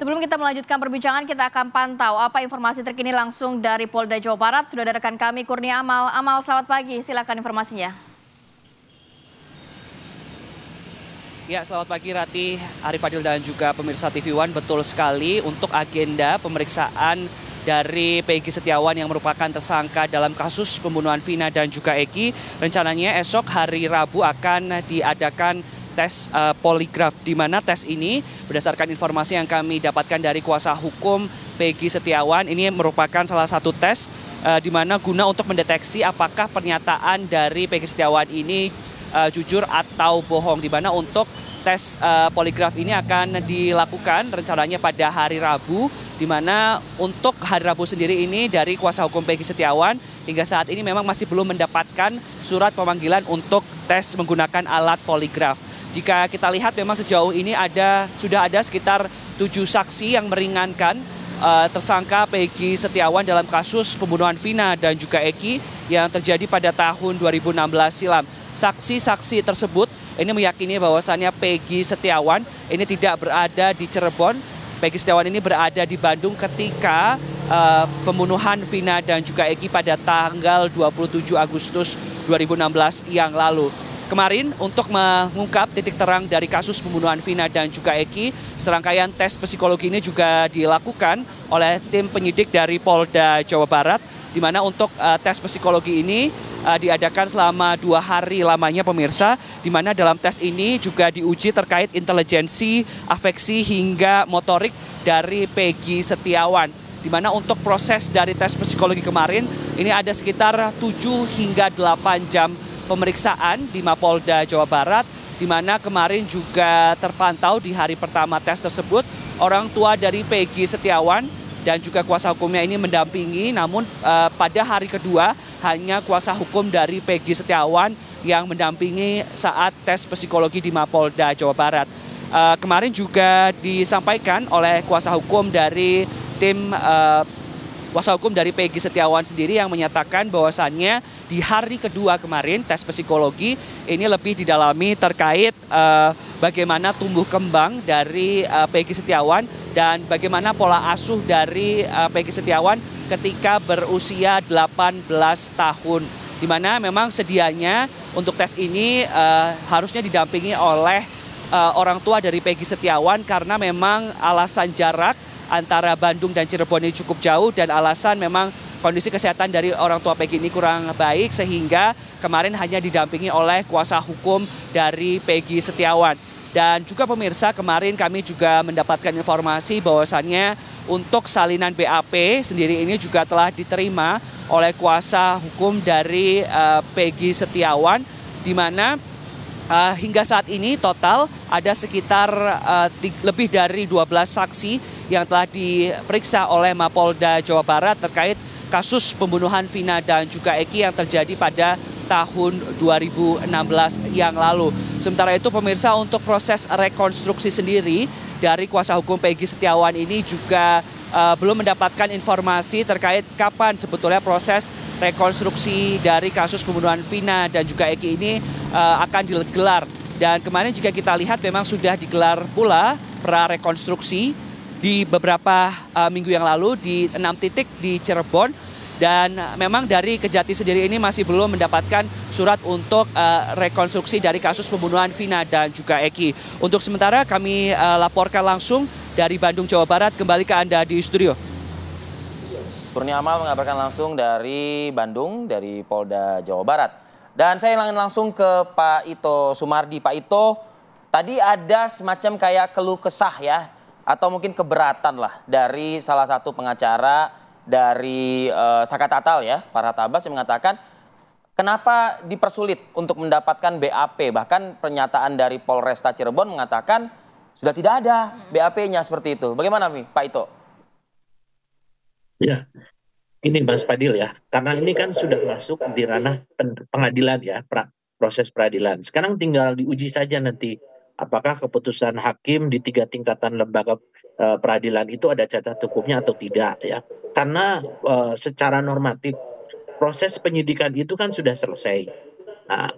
Sebelum kita melanjutkan perbincangan, kita akan pantau apa informasi terkini langsung dari Polda Jawa Barat. Sudah ada rekan kami Kurnia Amal. Amal, selamat pagi. Silakan informasinya. Ya, selamat pagi Rati, Arif Fadil dan juga pemirsa TV One. Betul sekali, untuk agenda pemeriksaan dari Peggy Setiawan yang merupakan tersangka dalam kasus pembunuhan Vina dan juga Eki, rencananya esok hari Rabu akan diadakan tes poligraf, di mana tes ini berdasarkan informasi yang kami dapatkan dari kuasa hukum Peggy Setiawan, ini merupakan salah satu tes di mana guna untuk mendeteksi apakah pernyataan dari Peggy Setiawan ini jujur atau bohong, di mana untuk tes poligraf ini akan dilakukan rencananya pada hari Rabu, di mana untuk hari Rabu sendiri ini dari kuasa hukum Peggy Setiawan hingga saat ini memang masih belum mendapatkan surat pemanggilan untuk tes menggunakan alat poligraf. Jika kita lihat memang sejauh ini sudah ada sekitar 7 saksi yang meringankan tersangka Peggy Setiawan dalam kasus pembunuhan Vina dan juga Eki yang terjadi pada tahun 2016 silam. Saksi-saksi tersebut ini meyakini bahwasannya Peggy Setiawan ini tidak berada di Cirebon. Peggy Setiawan ini berada di Bandung ketika pembunuhan Vina dan juga Eki pada tanggal 27 Agustus 2016 yang lalu. Kemarin untuk mengungkap titik terang dari kasus pembunuhan Vina dan juga Eki, serangkaian tes psikologi ini juga dilakukan oleh tim penyidik dari Polda Jawa Barat, di mana untuk tes psikologi ini diadakan selama 2 hari lamanya pemirsa, di mana dalam tes ini juga diuji terkait intelijensi, afeksi hingga motorik dari Peggy Setiawan. Di mana untuk proses dari tes psikologi kemarin ini ada sekitar 7 hingga 8 jam pemeriksaan di Mapolda Jawa Barat, di mana kemarin juga terpantau di hari pertama tes tersebut orang tua dari Peggy Setiawan dan juga kuasa hukumnya ini mendampingi, namun pada hari kedua hanya kuasa hukum dari Peggy Setiawan yang mendampingi saat tes psikologi di Mapolda Jawa Barat. Kemarin juga disampaikan oleh kuasa hukum dari kuasa hukum dari Peggy Setiawan sendiri yang menyatakan bahwasannya di hari kedua kemarin tes psikologi ini lebih didalami terkait bagaimana tumbuh kembang dari Peggy Setiawan dan bagaimana pola asuh dari Peggy Setiawan ketika berusia 18 tahun. Di mana memang sedianya untuk tes ini harusnya didampingi oleh orang tua dari Peggy Setiawan karena memang alasan jarak antara Bandung dan Cirebon ini cukup jauh dan alasan memang kondisi kesehatan dari orang tua Peggy ini kurang baik sehingga kemarin hanya didampingi oleh kuasa hukum dari Peggy Setiawan. Dan juga pemirsa, kemarin kami juga mendapatkan informasi bahwasannya untuk salinan BAP sendiri ini juga telah diterima oleh kuasa hukum dari Peggy Setiawan, di mana hingga saat ini total ada sekitar lebih dari 12 saksi yang telah diperiksa oleh Mapolda Jawa Barat terkait kasus pembunuhan Vina dan juga Eki yang terjadi pada tahun 2016 yang lalu. Sementara itu pemirsa, untuk proses rekonstruksi sendiri dari kuasa hukum Peggy Setiawan ini juga belum mendapatkan informasi terkait kapan sebetulnya proses rekonstruksi dari kasus pembunuhan Vina dan juga Eki ini akan digelar. Dan kemarin jika kita lihat memang sudah digelar pula prarekonstruksi di beberapa minggu yang lalu di 6 titik di Cirebon, dan memang dari Kejati sendiri ini masih belum mendapatkan surat untuk rekonstruksi dari kasus pembunuhan Vina dan juga Eki. Untuk sementara kami laporkan langsung dari Bandung, Jawa Barat, kembali ke Anda di studio. Kurnia Amal mengabarkan langsung dari Bandung, dari Polda Jawa Barat. Dan saya ingin langsung ke Pak Ito Sumardi. Pak Ito, tadi ada semacam kayak keluh kesah ya, atau mungkin keberatan lah dari salah satu pengacara dari Saka Tatal ya, Farhad Abbas, yang mengatakan kenapa dipersulit untuk mendapatkan BAP. Bahkan pernyataan dari Polresta Cirebon mengatakan sudah tidak ada BAP-nya seperti itu. Bagaimana Pak Ito? Ya, ini Mas Fadil ya, karena ini kan sudah masuk di ranah pengadilan ya, proses peradilan. Sekarang tinggal diuji saja nanti apakah keputusan hakim di 3 tingkatan lembaga peradilan itu ada cacat hukumnya atau tidak ya. Karena secara normatif proses penyidikan itu kan sudah selesai. Nah,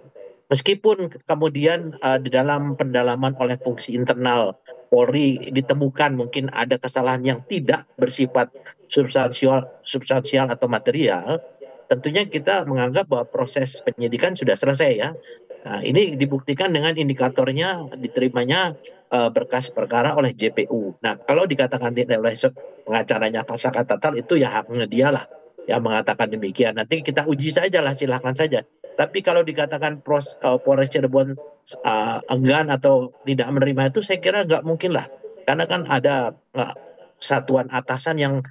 meskipun kemudian di dalam pendalaman oleh fungsi internal Polri ditemukan mungkin ada kesalahan yang tidak bersifat substansial atau material, tentunya kita menganggap bahwa proses penyidikan sudah selesai ya. Nah, ini dibuktikan dengan indikatornya diterimanya berkas perkara oleh JPU. Nah, kalau dikatakan tidak oleh pengacaranya Tasaka Tatal, itu ya haknya dia lah yang mengatakan demikian. Nanti kita uji saja lah, silakan saja. Tapi kalau dikatakan Polres Cirebon enggan atau tidak menerima itu, saya kira nggak mungkin lah. Karena kan ada satuan atasan yang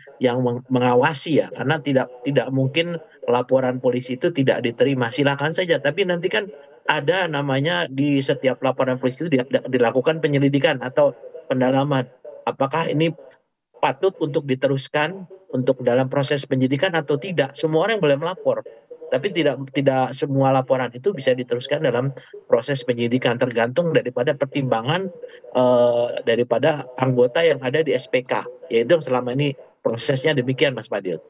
mengawasi ya. Karena tidak mungkin laporan polisi itu tidak diterima. Silakan saja. Tapi nanti kan ada namanya di setiap laporan polisi itu dilakukan penyelidikan atau pendalaman. Apakah ini patut untuk diteruskan untuk dalam proses penyidikan atau tidak? Semua orang boleh melapor. Tapi tidak semua laporan itu bisa diteruskan dalam proses penyidikan, tergantung daripada pertimbangan daripada anggota yang ada di SPK, yaitu selama ini prosesnya demikian, Mas Fadil.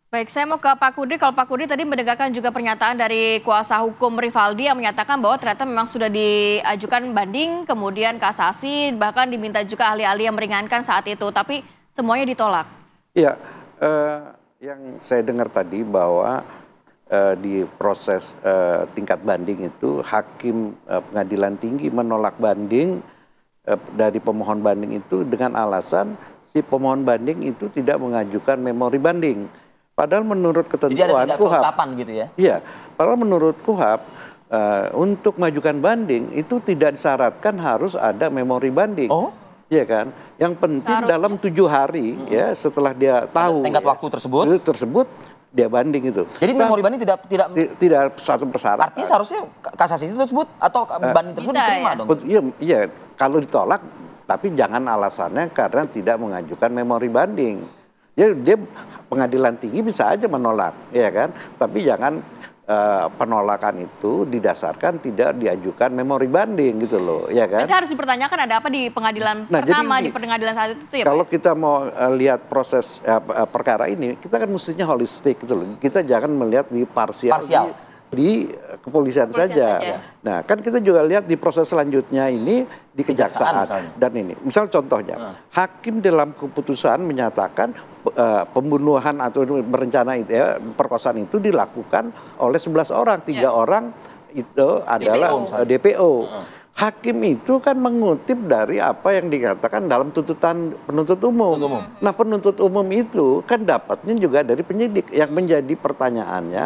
Baik, saya mau ke Pak Kudri. Kalau Pak Kudri tadi mendengarkan juga pernyataan dari kuasa hukum Rivaldi yang menyatakan bahwa ternyata memang sudah diajukan banding, kemudian kasasi, bahkan diminta juga ahli-ahli yang meringankan saat itu, tapi semuanya ditolak. Iya, yang saya dengar tadi bahwa di proses tingkat banding itu hakim pengadilan tinggi menolak banding dari pemohon banding itu dengan alasan si pemohon banding itu tidak mengajukan memori banding. Padahal menurut ketentuan KUHAP, gitu ya? Iya, padahal menurut KUHAP untuk mengajukan banding itu tidak disyaratkan harus ada memori banding. Oh? Iya kan? Yang penting Seharusnya dalam 7 hari ya setelah dia tahu tenggat waktu tersebut dia banding itu. Jadi memori banding tidak satu persyaratan. artinya seharusnya kasasi itu tersebut atau banding tersebut bisa diterima ya? dong. Iya, kalau ditolak tapi jangan alasannya karena tidak mengajukan memori banding. Dia pengadilan tinggi bisa aja menolak, ya kan? Tapi jangan penolakan itu didasarkan tidak diajukan memori banding gitu loh, ya kan? Berarti harus dipertanyakan ada apa di pengadilan pertama, di pengadilan saat itu ya, Pak? Kalau kita mau lihat proses perkara ini, kita kan mestinya holistik gitu loh. Kita jangan melihat di parsial. Di kepolisian saja. Nah, kan kita juga lihat di proses selanjutnya ini di kejaksaan dan ini. Misal contohnya, hakim dalam keputusan menyatakan pembunuhan atau berencana itu ya, perkosaan itu dilakukan oleh 11 orang, 3 orang itu adalah DPO. Hakim itu kan mengutip dari apa yang dikatakan dalam tuntutan penuntut umum. Nah, penuntut umum itu kan dapatnya juga dari penyidik. Yang menjadi pertanyaannya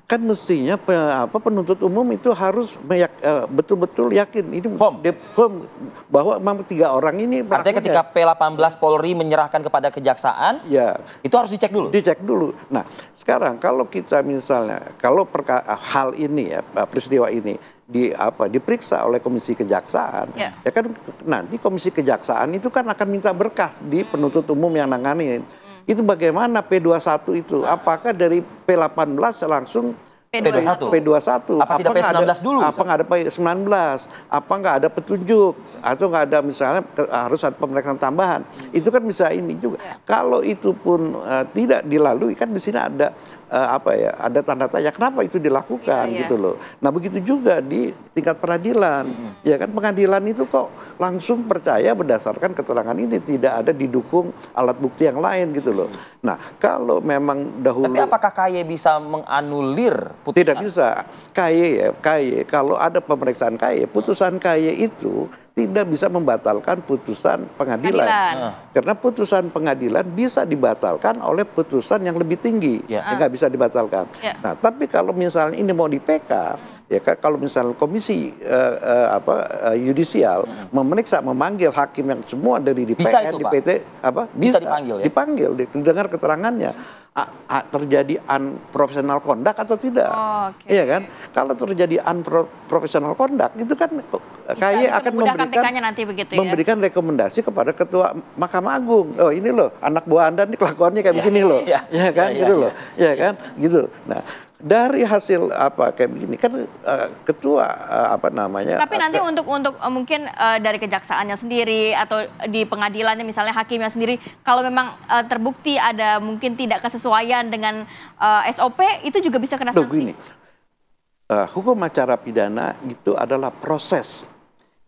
kan mestinya penuntut umum itu harus betul-betul yakin ini firm bahwa memang 3 orang ini. Artinya ketika P18 Polri menyerahkan kepada kejaksaan, ya itu harus dicek dulu. Dicek dulu. Nah, sekarang kalau kita misalnya hal ini ya, peristiwa ini diperiksa oleh komisi kejaksaan, ya kan nanti komisi kejaksaan itu kan akan minta berkas di penuntut umum yang nanganin. Itu bagaimana P21 itu? Apakah dari P18 langsung P21? Apa tidak P19 dulu? Apa nggak ada P19? Apa nggak ada petunjuk? Atau nggak ada misalnya harus ada pemeriksaan tambahan? Itu kan bisa ini juga. Kalau itu pun tidak dilalui, kan di sini ada ada tanda tanya kenapa itu dilakukan gitu loh. Nah, begitu juga di tingkat peradilan. Ya kan pengadilan itu kok langsung percaya berdasarkan keterangan ini, tidak ada didukung alat bukti yang lain gitu loh. Nah, kalau memang dahulu. Tapi apakah KY bisa menganulir putusan? Tidak bisa. KY kalau ada pemeriksaan KY, putusan KY itu tidak bisa membatalkan putusan pengadilan. Karena putusan pengadilan bisa dibatalkan oleh putusan yang lebih tinggi. Nggak bisa dibatalkan. Nah, tapi kalau misalnya ini mau di PK, ya kalau misalnya komisi yudisial memanggil hakim yang semua dari di PN, di PT, bisa dipanggil, didengar keterangannya. Terjadi unprofessional conduct atau tidak? Iya kan? Kalau terjadi unprofessional conduct itu kan KY akan memberikan rekomendasi kepada ketua Mahkamah Agung. Oh, ini loh anak buah Anda nih kelakuannya kayak begini loh. Ya kan? Gitu loh. Ya kan? Gitu. Nah, dari hasil kayak begini kan ketua Tapi nanti untuk mungkin dari kejaksaannya sendiri atau di pengadilannya misalnya hakimnya sendiri, kalau memang terbukti ada mungkin tidak kesesuaian dengan SOP, itu juga bisa kena sanksi. Hukum acara pidana itu adalah proses.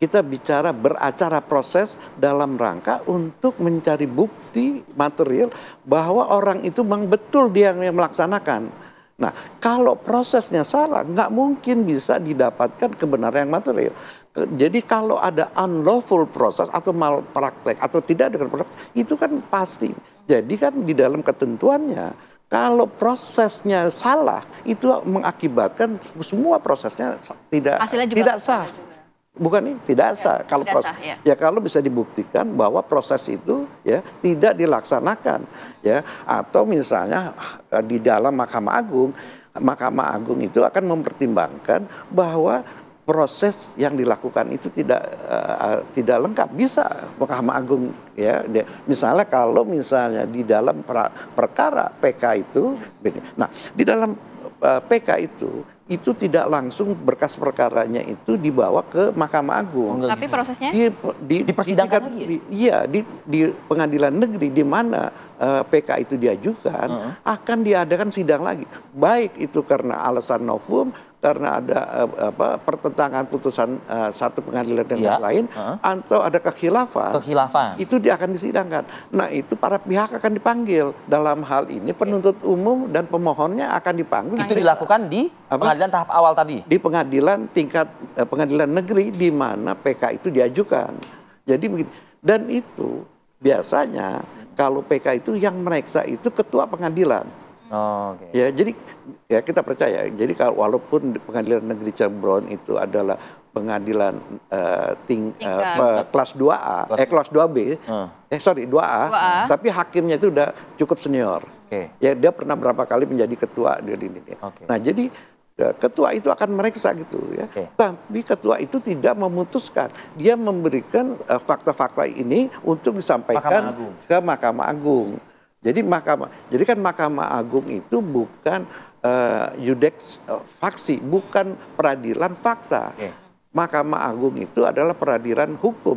kita bicara beracara proses dalam rangka untuk mencari bukti material bahwa orang itu memang betul dia yang melaksanakan. Nah, kalau prosesnya salah, nggak mungkin bisa didapatkan kebenaran yang material. Jadi kalau ada unlawful proses atau malpraktek atau tidak dengan proses, itu kan pasti. Jadi kan di dalam ketentuannya, kalau prosesnya salah, itu mengakibatkan semua prosesnya tidak sah. Bukan ini tidak sah. Kalau proses, ya kalau bisa dibuktikan bahwa proses itu ya tidak dilaksanakan, ya atau misalnya di dalam Mahkamah Agung itu akan mempertimbangkan bahwa proses yang dilakukan itu tidak lengkap. Bisa Mahkamah Agung ya, misalnya kalau misalnya di dalam perkara PK itu, nah di dalam PK itu tidak langsung berkas perkaranya itu dibawa ke Mahkamah Agung. Tapi prosesnya dipersidangkan lagi. Iya, di pengadilan negeri di mana PK itu diajukan akan diadakan sidang lagi. Baik itu karena alasan novum, karena ada pertentangan putusan satu pengadilan dengan lain, atau ada kekhilafan, itu dia akan disidangkan. Nah itu para pihak akan dipanggil. Dalam hal ini penuntut umum dan pemohonnya akan dipanggil. Itu dilakukan di pengadilan tahap awal tadi? Di pengadilan tingkat pengadilan negeri di mana PK itu diajukan. Jadi begini, dan itu biasanya kalau PK itu yang meriksa itu ketua pengadilan. Ya, jadi ya kita percaya. Jadi kalau walaupun pengadilan negeri Cirebon itu adalah pengadilan kelas 2A, kelas 2B, 2A, tapi hakimnya itu udah cukup senior. Ya dia pernah berapa kali menjadi ketua dari ini. Nah jadi ketua itu akan meriksa gitu ya. Tapi ketua itu tidak memutuskan, dia memberikan fakta-fakta ini untuk disampaikan ke Mahkamah Agung. Jadi kan Mahkamah Agung itu bukan yudeks faksi, bukan peradilan fakta. Mahkamah Agung itu adalah peradilan hukum,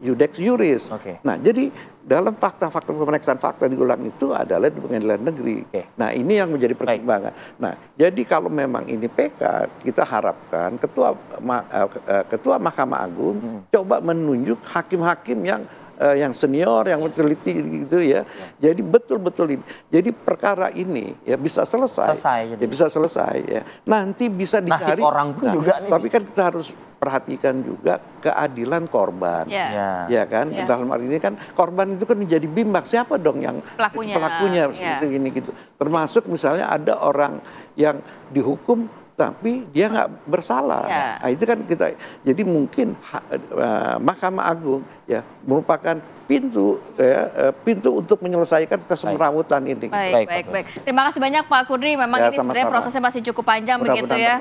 yudeks juris. Nah, jadi dalam fakta-fakta pemeriksaan fakta diulang itu adalah di pengadilan negeri. Nah, ini yang menjadi pertimbangan. Nah, jadi kalau memang ini PK, kita harapkan ketua Mahkamah Agung coba menunjuk hakim-hakim yang senior, yang teliti gitu ya. Jadi betul-betul ini. Jadi perkara ini ya bisa selesai. Ya bisa selesai ya. Nanti bisa dicari. Nasib orang pun juga nih. Tapi kan kita harus perhatikan juga keadilan korban. Ya kan? Dalam hal ini kan korban itu kan menjadi bimbang. Siapa dong yang pelakunya segini gitu. Termasuk misalnya ada orang yang dihukum tapi dia nggak bersalah. Nah, itu kan kita, jadi mungkin Mahkamah Agung ya merupakan pintu untuk menyelesaikan kesemrawutan ini. Baik. Terima kasih banyak Pak Kudri. Memang ini sebenarnya prosesnya masih cukup panjang begitu ya.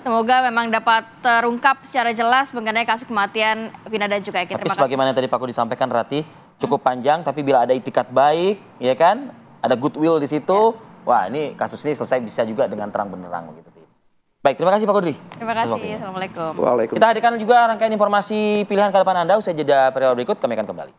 Semoga memang dapat terungkap secara jelas mengenai kasus kematian Vina dan juga Eki. Tapi sebagaimana tadi Pak Kudri sampaikan, Rati, cukup panjang, tapi bila ada itikat baik, ya kan, ada goodwill di situ, wah ini kasus ini selesai bisa juga dengan terang benderang begitu. Baik, terima kasih Pak Kudri. Terima kasih. Assalamualaikum. Kita hadirkan juga rangkaian informasi pilihan ke depan Anda. Usai jeda periode berikut, kami akan kembali.